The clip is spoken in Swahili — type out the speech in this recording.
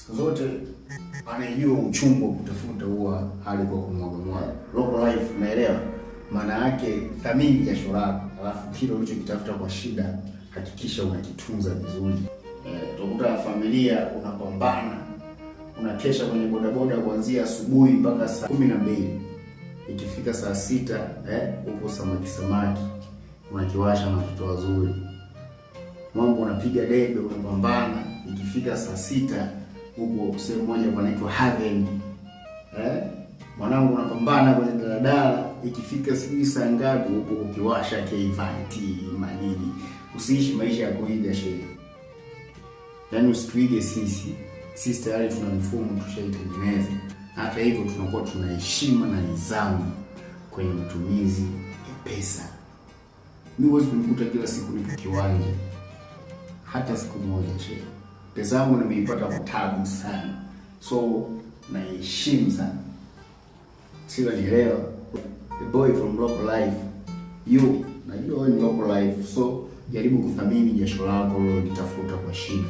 siku zote anajua uchungu wa kutafuta huwa hali kwa kumwaga. Local life, unaelewa? Maana yake thamini jasho lako, alafu kile ulichokitafuta kwa shida hakikisha unakitunza vizuri. Utakuta familia unapambana, unakesha kwenye bodaboda kuanzia asubuhi mpaka saa 12. Ikifika saa 6 upo samaki unakiwasha na watoto wazuri. Mambo unapiga debe, unapambana. Ikifika saa 6 upo sehemu moja panaitwa Haven. Mwanangu unapambana kwenye daladala. Ikifika saa ngapi upo ukiwasha K-Vant manini. Usiishi maisha ya kuiga shehe. Yaani usituige sisi. Sisi tayari tuna mifumo tushaitengeneza. Hata hivyo tunakuwa tuna heshima na nidhamu kwenye matumizi ya pesa. Mimi huwezi kunikuta kila siku nipo kiwanja. Hata siku moja shehe. Pesa yangu nimeipata kwa tabu sana. So naheshimu sana. Sio nielewa. The boy from local life. You, najua wewe ni local life. So jaribu kuthamini jasho lako ulilolitafuta kwa shida.